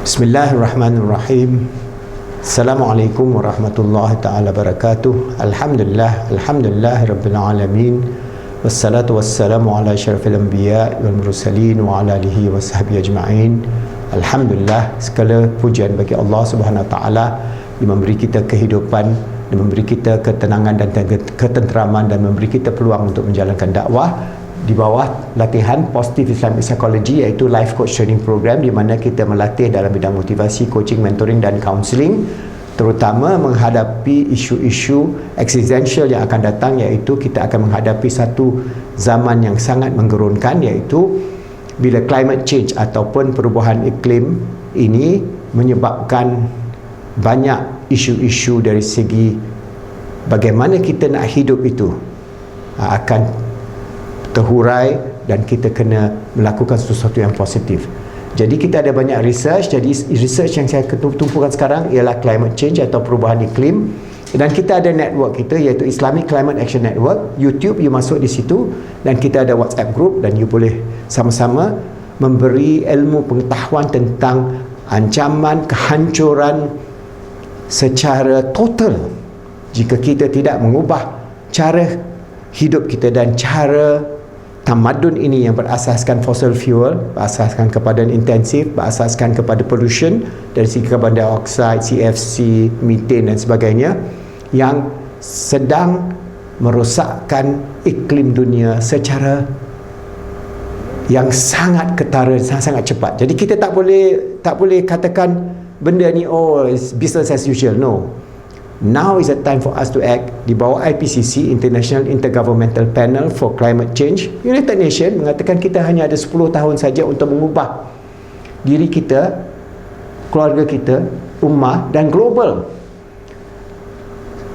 Bismillahirrahmanirrahim. Assalamualaikum warahmatullahi ta'ala wabarakatuh. Alhamdulillah rabbil alamin. Wassalatu wassalamu ala asyrafil anbiya wal mursalin wa ala alihi wa sahbihi ajma'in. Alhamdulillah, segala pujian bagi Allah Subhanahu wa taala yang memberi kita kehidupan dan memberi kita ketenangan dan ketenteraman dan memberi kita peluang untuk menjalankan dakwah di bawah latihan positif Islamic Psychology, iaitu life coach training program, di mana kita melatih dalam bidang motivasi, coaching, mentoring dan counselling, terutama menghadapi isu-isu eksistensial yang akan datang, iaitu kita akan menghadapi satu zaman yang sangat menggerunkan, iaitu bila climate change ataupun perubahan iklim ini menyebabkan banyak isu-isu dari segi bagaimana kita nak hidup itu akan terhurai dan kita kena melakukan sesuatu yang positif. Jadi kita ada banyak research. Jadi research yang saya tumpukan sekarang ialah climate change atau perubahan iklim, dan kita ada network kita iaitu Islamic-ClimateActionNetwork. YouTube, you masuk di situ, dan kita ada WhatsApp group, dan you boleh sama-sama memberi ilmu pengetahuan tentang ancaman kehancuran secara total jika kita tidak mengubah cara hidup kita dan cara tamadun ini yang berasaskan fossil fuel, berasaskan kepada intensif, berasaskan kepada pollution dari segi karbon dioksida, CFC, methane dan sebagainya, yang sedang merosakkan iklim dunia secara yang sangat ketara, sangat cepat. Jadi kita tak boleh katakan benda ni it's business as usual. No. Now is the time for us to act. Di bawah IPCC, International Intergovernmental Panel for Climate Change, United Nations mengatakan kita hanya ada 10 tahun saja untuk mengubah diri kita, keluarga kita, ummah dan global,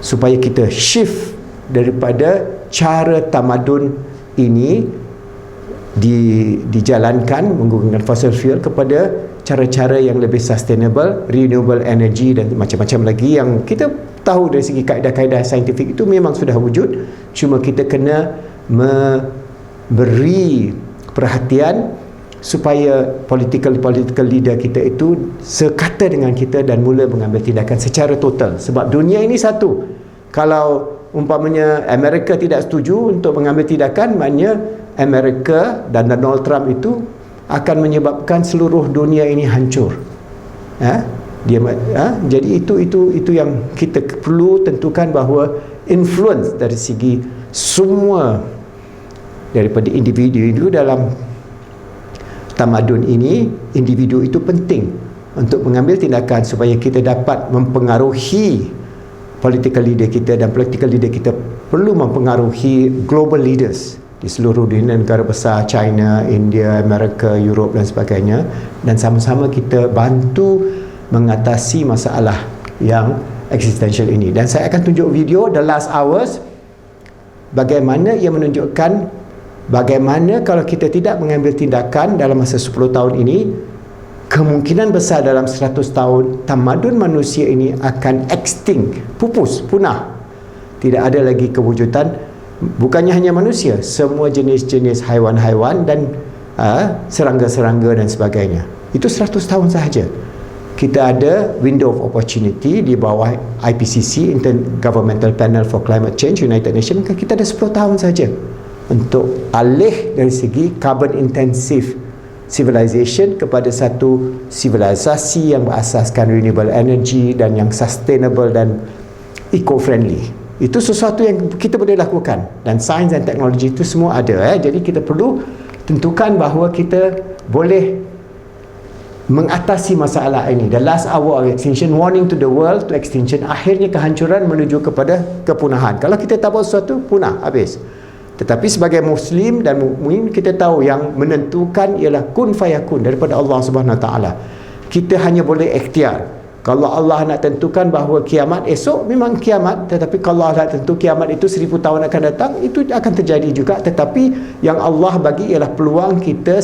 supaya kita shift daripada cara tamadun ini dijalankan menggunakan fossil fuel kepada cara-cara yang lebih sustainable, renewable energy dan macam-macam lagi yang kita tahu dari segi kaedah-kaedah saintifik itu memang sudah wujud. Cuma kita kena memberi perhatian supaya political leader kita itu sekata dengan kita dan mula mengambil tindakan secara total. Sebab dunia ini satu. Kalau umpamanya Amerika tidak setuju untuk mengambil tindakan, maknanya Amerika dan Donald Trump itu akan menyebabkan seluruh dunia ini hancur. Jadi itu yang kita perlu tentukan, bahawa influence dari segi semua daripada individu dalam tamadun ini, individu itu penting untuk mengambil tindakan supaya kita dapat mempengaruhi political leader kita, dan political leader kita perlu mempengaruhi global leaders di seluruh dunia, negara besar, China, India, Amerika, Europe dan sebagainya, dan sama-sama kita bantu mengatasi masalah yang eksistensial ini. Dan saya akan tunjuk video The Last Hours, bagaimana ia menunjukkan bagaimana kalau kita tidak mengambil tindakan dalam masa 10 tahun ini, kemungkinan besar dalam 100 tahun tamadun manusia ini akan extinct, pupus, punah. Tidak ada lagi kewujudan. Bukannya hanya manusia, semua jenis-jenis haiwan-haiwan dan serangga-serangga dan sebagainya. Itu 100 tahun sahaja. Kita ada window of opportunity di bawah IPCC, Intergovernmental Panel for Climate Change, United Nations. Kita ada 10 tahun saja untuk alih dari segi carbon intensive civilization kepada satu sivilisasi yang berasaskan renewable energy dan yang sustainable dan eco-friendly. Itu sesuatu yang kita boleh lakukan, dan sains dan teknologi itu semua ada. Jadi kita perlu tentukan bahawa kita boleh mengatasi masalah ini. The last hour of extinction, warning to the world to extinction. Akhirnya kehancuran menuju kepada kepunahan. Kalau kita tak buat sesuatu, punah, habis. Tetapi sebagai Muslim dan mukmin, kita tahu yang menentukan ialah kun fayakun daripada Allah Subhanahu Wa Taala. Kita hanya boleh ikhtiar. Kalau Allah nak tentukan bahawa kiamat esok, memang kiamat. Tetapi kalau Allah nak tentu kiamat itu 1000 tahun akan datang, itu akan terjadi juga. Tetapi yang Allah bagi ialah peluang kita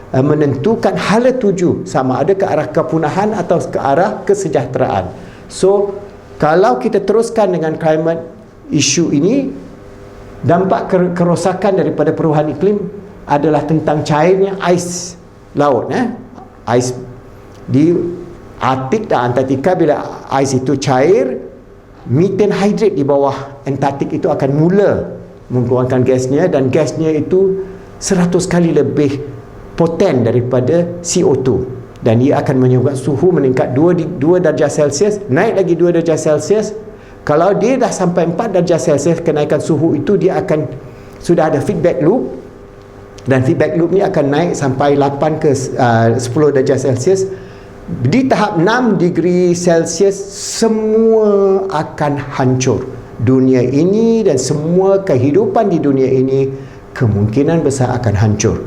menentukan hala tuju, sama ada ke arah kepunahan atau ke arah kesejahteraan. So, kalau kita teruskan dengan climate issue ini, dampak kerosakan daripada perubahan iklim adalah tentang cairnya ais laut, ais Di Arktik dan Antartika, bila ais itu cair, methane hydrate di bawah Antartik itu akan mula mengeluarkan gasnya, dan gasnya itu 100 kali lebih poten daripada CO2, dan ia akan menyebabkan suhu meningkat 2 darjah Celsius, naik lagi 2 darjah Celsius. Kalau dia dah sampai 4 darjah Celsius kenaikan suhu itu, dia akan sudah ada feedback loop, dan feedback loop ni akan naik sampai 8 ke 10 darjah Celsius. Di tahap 6 degree Celsius semua akan hancur. Dunia ini dan semua kehidupan di dunia ini kemungkinan besar akan hancur.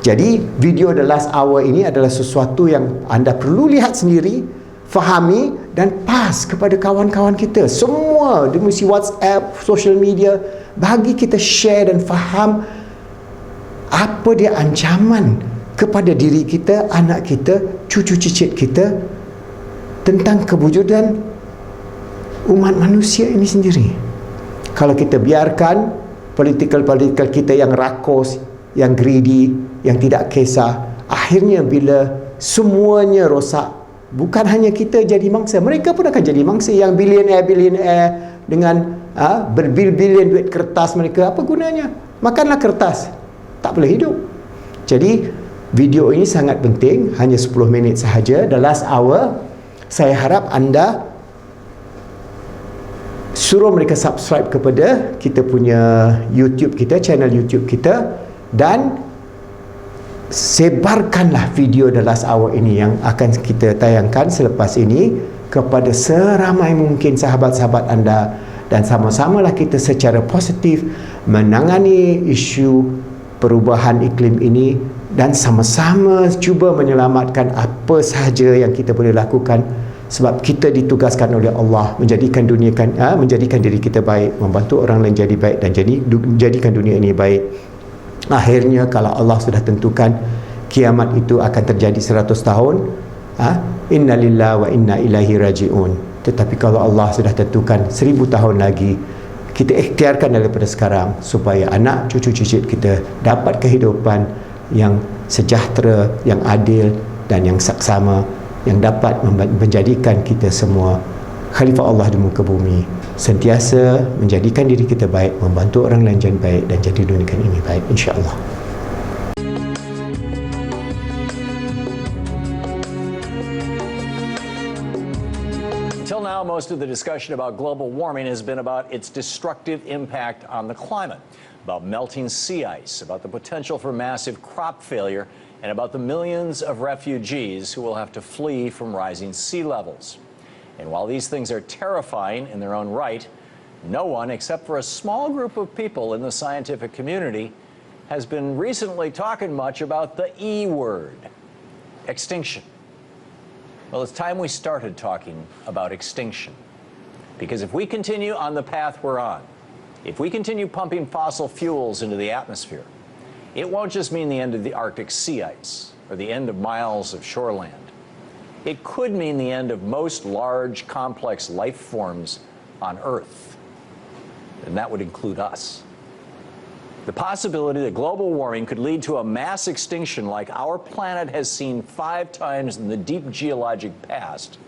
Jadi video The Last Hour ini adalah sesuatu yang anda perlu lihat sendiri, fahami dan pass kepada kawan-kawan kita semua. Dia mesti WhatsApp, social media, bagi kita share dan faham apa dia ancaman kepada diri kita, anak kita, cucu cicit kita tentang kewujudan umat manusia ini sendiri. Kalau kita biarkan political kita yang rakus, yang greedy, yang tidak kisah, akhirnya bila semuanya rosak, bukan hanya kita jadi mangsa, mereka pun akan jadi mangsa. Yang billionaire dengan berbil-bilion duit kertas mereka, apa gunanya? Makanlah kertas, tak boleh hidup. Jadi video ini sangat penting, hanya 10 minit sahaja, The Last Hour. Saya harap anda suruh mereka subscribe kepada kita punya YouTube kita, channel YouTube kita, dan sebarkanlah video The Last Hour ini yang akan kita tayangkan selepas ini kepada seramai mungkin sahabat-sahabat anda, dan sama-samalah kita secara positif menangani isu perubahan iklim ini, dan sama-sama cuba menyelamatkan apa sahaja yang kita boleh lakukan, sebab kita ditugaskan oleh Allah menjadikan diri kita baik, membantu orang lain jadi baik, dan jadikan dunia ini baik. Akhirnya kalau Allah sudah tentukan kiamat itu akan terjadi 100 tahun, inna lillahi wa inna ilaihi raji'un. Tetapi kalau Allah sudah tentukan 1000 tahun lagi, kita ikhtiarkan daripada sekarang supaya anak cucu cicit kita dapat kehidupan yang sejahtera, yang adil dan yang saksama, yang dapat menjadikan kita semua khalifah Allah di muka bumi, sentiasa menjadikan diri kita baik, membantu orang lain jadi baik, dan jadi dunia ini baik, insya-Allah. Until now, most of the discussion about global warming has been about its destructive impact on the climate, about melting sea ice, about the potential for massive crop failure, and about the millions of refugees who will have to flee from rising sea levels. And while these things are terrifying in their own right, no one except for a small group of people in the scientific community has been recently talking much about the E word, extinction. Well, it's time we started talking about extinction, because if we continue on the path we're on, if we continue pumping fossil fuels into the atmosphere, it won't just mean the end of the Arctic sea ice or the end of miles of shoreland. It could mean the end of most large, complex life forms on Earth, and that would include us. The possibility that global warming could lead to a mass extinction like our planet has seen 5 times in the deep geologic past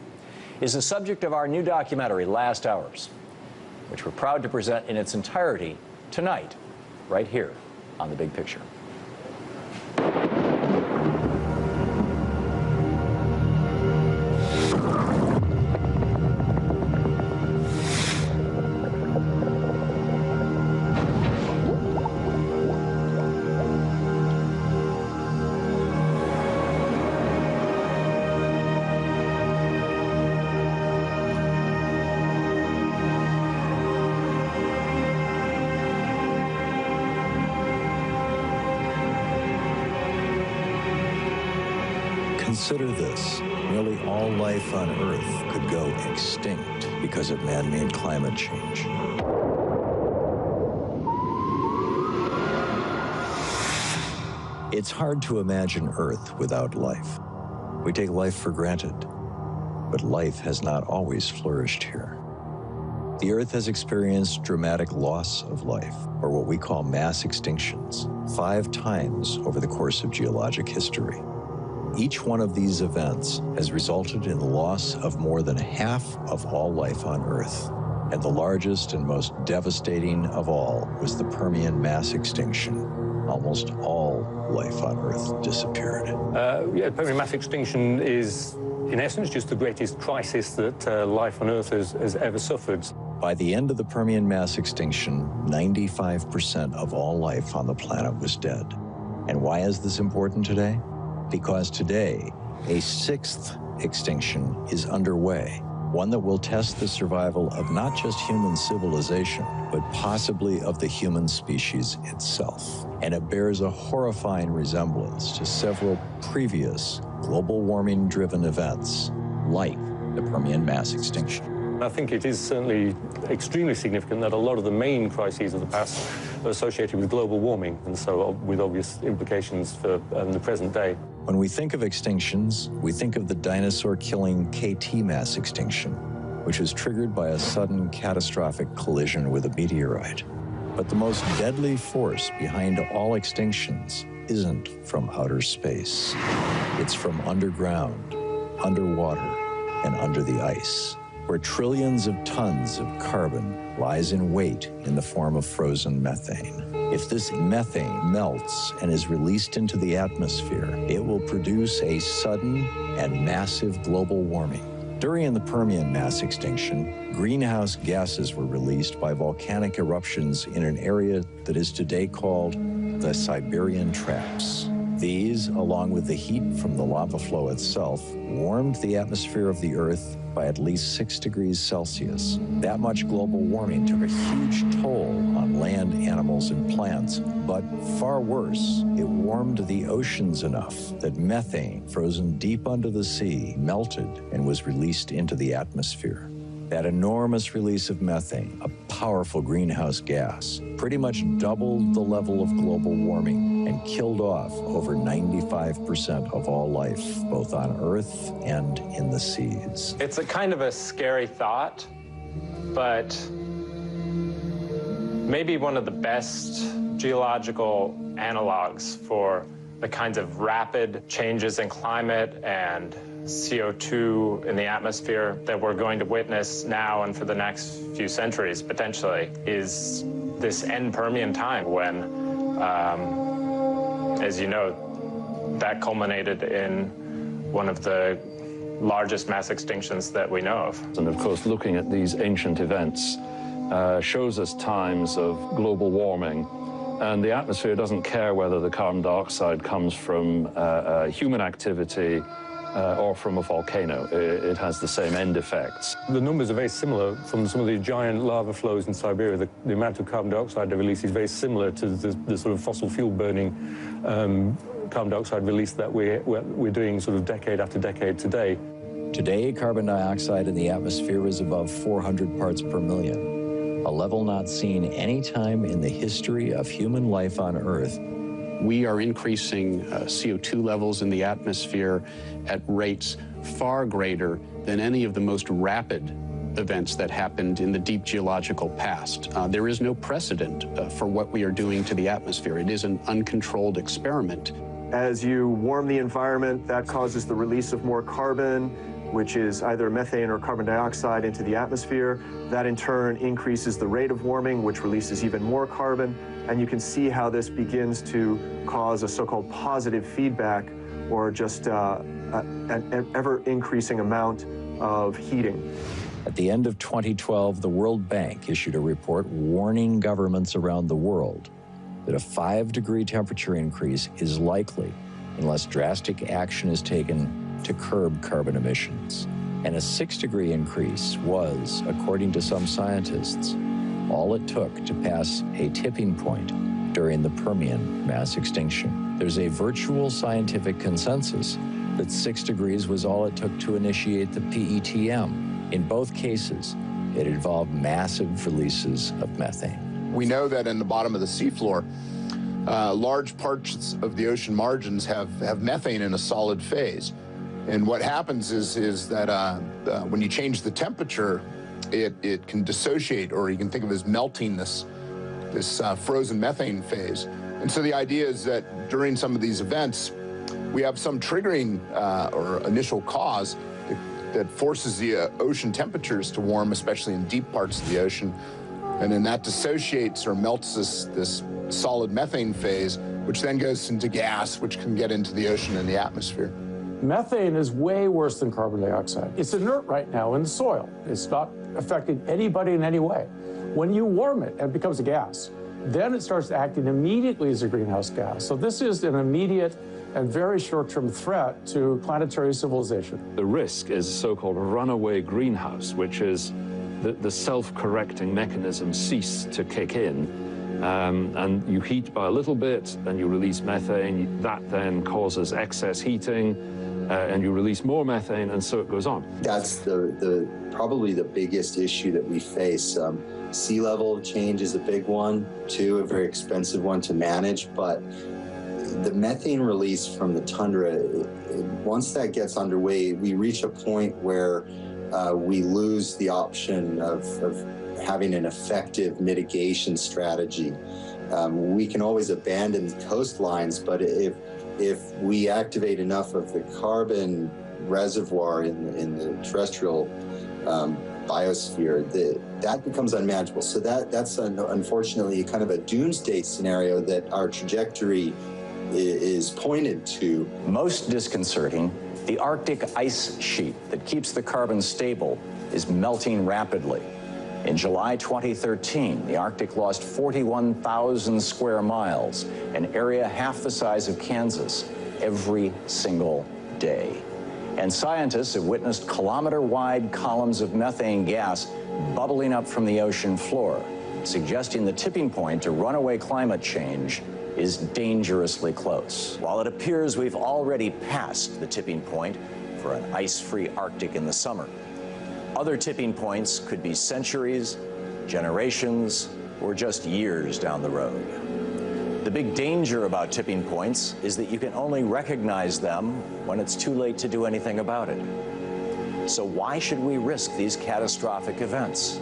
is the subject of our new documentary, Last Hours, which we're proud to present in its entirety tonight, right here on The Big Picture. Consider this, nearly all life on Earth could go extinct because of man-made climate change. It's hard to imagine Earth without life. We take life for granted, but life has not always flourished here. The Earth has experienced dramatic loss of life, or what we call mass extinctions, 5 times over the course of geologic history. Each one of these events has resulted in the loss of more than half of all life on Earth. And the largest and most devastating of all was the Permian mass extinction. Almost all life on Earth disappeared. Permian mass extinction is, in essence, just the greatest crisis that life on Earth has ever suffered. By the end of the Permian mass extinction, 95% of all life on the planet was dead. And why is this important today? Because today, a sixth extinction is underway, one that will test the survival of not just human civilization, but possibly of the human species itself. And it bears a horrifying resemblance to several previous global warming-driven events, like the Permian mass extinction. I think it is certainly extremely significant that a lot of the main crises of the past are associated with global warming, and so with obvious implications for the present day. When we think of extinctions, we think of the dinosaur-killing KT mass extinction, which was triggered by a sudden catastrophic collision with a meteorite. But the most deadly force behind all extinctions isn't from outer space. It's from underground, underwater, and under the ice, where trillions of tons of carbon lies in wait in the form of frozen methane. If this methane melts and is released into the atmosphere, it will produce a sudden and massive global warming. During the Permian mass extinction, greenhouse gases were released by volcanic eruptions in an area that is today called the Siberian Traps. These, along with the heat from the lava flow itself, warmed the atmosphere of the Earth by at least 6 degrees Celsius. That much global warming took a huge toll on land, animals, and plants, but far worse, it warmed the oceans enough that methane, frozen deep under the sea, melted and was released into the atmosphere. That enormous release of methane, a powerful greenhouse gas, pretty much doubled the level of global warming and killed off over 95% of all life, both on Earth and in the seas. It's a kind of a scary thought, but maybe one of the best geological analogs for the kinds of rapid changes in climate and CO2 in the atmosphere that we're going to witness now and for the next few centuries, potentially, is this end Permian time when, as you know, that culminated in one of the largest mass extinctions that we know of. And of course, looking at these ancient events shows us times of global warming. And the atmosphere doesn't care whether the carbon dioxide comes from human activity or from a volcano. It has the same end effects. The numbers are very similar from some of the giant lava flows in Siberia. The amount of carbon dioxide they release is very similar to the sort of fossil fuel burning carbon dioxide release that we're doing sort of decade after decade today. Today, carbon dioxide in the atmosphere is above 400 parts per million, a level not seen any time in the history of human life on Earth. We are increasing CO2 levels in the atmosphere at rates far greater than any of the most rapid events that happened in the deep geological past. There is no precedent for what we are doing to the atmosphere. It is an uncontrolled experiment. As you warm the environment, that causes the release of more carbon, which is either methane or carbon dioxide, into the atmosphere. That in turn increases the rate of warming, which releases even more carbon. And you can see how this begins to cause a so-called positive feedback, or just an ever-increasing amount of heating. At the end of 2012, the World Bank issued a report warning governments around the world that a 5-degree temperature increase is likely unless drastic action is taken to curb carbon emissions. And a 6-degree increase was, according to some scientists, all it took to pass a tipping point during the Permian mass extinction. There's a virtual scientific consensus that 6 degrees was all it took to initiate the PETM. In both cases, it involved massive releases of methane. We know that in the bottom of the seafloor, large parts of the ocean margins have methane in a solid phase. And what happens is that when you change the temperature, it can dissociate, or you can think of it as melting this frozen methane phase. And so the idea is that during some of these events, we have some triggering or initial cause that forces the ocean temperatures to warm, especially in deep parts of the ocean. And then that dissociates or melts this solid methane phase, which then goes into gas, which can get into the ocean and the atmosphere. Methane is way worse than carbon dioxide. It's inert right now in the soil. It's not affecting anybody in any way. When you warm it, it becomes a gas. Then it starts acting immediately as a greenhouse gas. So this is an immediate and very short-term threat to planetary civilization. The risk is so-called runaway greenhouse, which is the self-correcting mechanism cease to kick in, and you heat by a little bit, and you release methane. That then causes excess heating, and you release more methane, and so it goes on. That's probably the biggest issue that we face. Sea level change is a big one, too, a very expensive one to manage, but the methane release from the tundra, once that gets underway, we reach a point where we lose the option of having an effective mitigation strategy. We can always abandon coastlines, but if we activate enough of the carbon reservoir in the terrestrial biosphere, that becomes unmanageable. So that's unfortunately kind of a doomsday scenario that our trajectory is pointed to. Most disconcerting, the Arctic ice sheet that keeps the carbon stable is melting rapidly. In July 2013, the Arctic lost 41,000 square miles, an area half the size of Kansas, every single day. And scientists have witnessed kilometer-wide columns of methane gas bubbling up from the ocean floor, suggesting the tipping point to runaway climate change is dangerously close. While it appears we've already passed the tipping point for an ice-free Arctic in the summer, other tipping points could be centuries, generations, or just years down the road. The big danger about tipping points is that you can only recognize them when it's too late to do anything about it. So why should we risk these catastrophic events?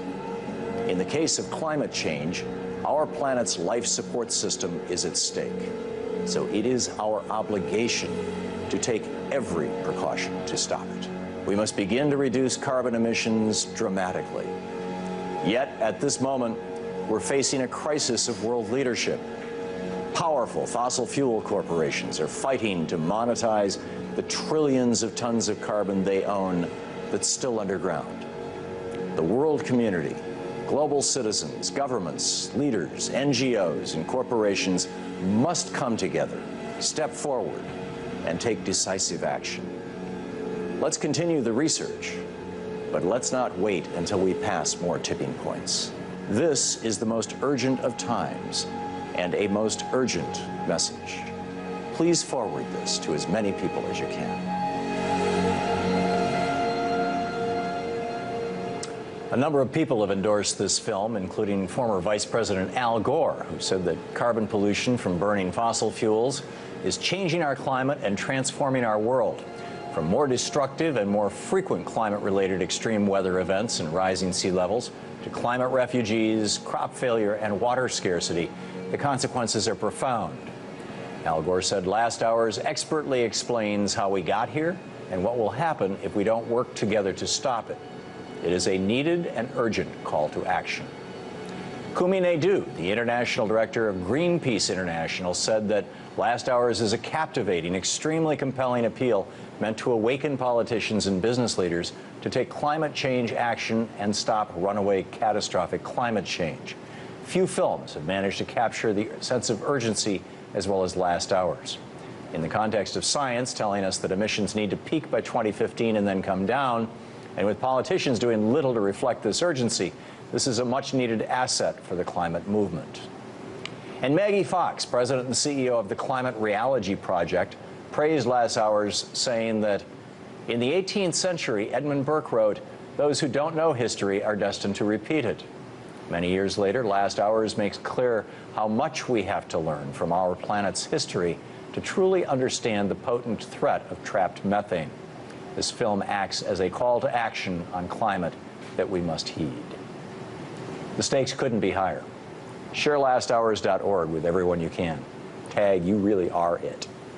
In the case of climate change, our planet's life support system is at stake. So it is our obligation to take every precaution to stop it. We must begin to reduce carbon emissions dramatically. Yet, at this moment, we're facing a crisis of world leadership. Powerful fossil fuel corporations are fighting to monetize the trillions of tons of carbon they own that's still underground. The world community, global citizens, governments, leaders, NGOs, and corporations must come together, step forward, and take decisive action. Let's continue the research, but let's not wait until we pass more tipping points. This is the most urgent of times and a most urgent message. Please forward this to as many people as you can. A number of people have endorsed this film, including former Vice President Al Gore, who said that carbon pollution from burning fossil fuels is changing our climate and transforming our world. From more destructive and more frequent climate-related extreme weather events and rising sea levels to climate refugees, crop failure, and water scarcity, the consequences are profound. Al Gore said Last Hours expertly explains how we got here and what will happen if we don't work together to stop it. It is a needed and urgent call to action. Kumi Naidoo, the international director of Greenpeace International, said that Last Hours is a captivating, extremely compelling appeal meant to awaken politicians and business leaders to take climate change action and stop runaway catastrophic climate change. Few films have managed to capture the sense of urgency as well as Last Hours. In the context of science telling us that emissions need to peak by 2015 and then come down, and with politicians doing little to reflect this urgency, this is a much-needed asset for the climate movement. And Maggie Fox, president and CEO of the Climate Reality Project, praised Last Hours, saying that in the 18th century, Edmund Burke wrote, "Those who don't know history are destined to repeat it." Many years later, Last Hours makes clear how much we have to learn from our planet's history to truly understand the potent threat of trapped methane. This film acts as a call to action on climate that we must heed. The stakes couldn't be higher. Share lasthours.org with everyone you can. Tag, you really are it.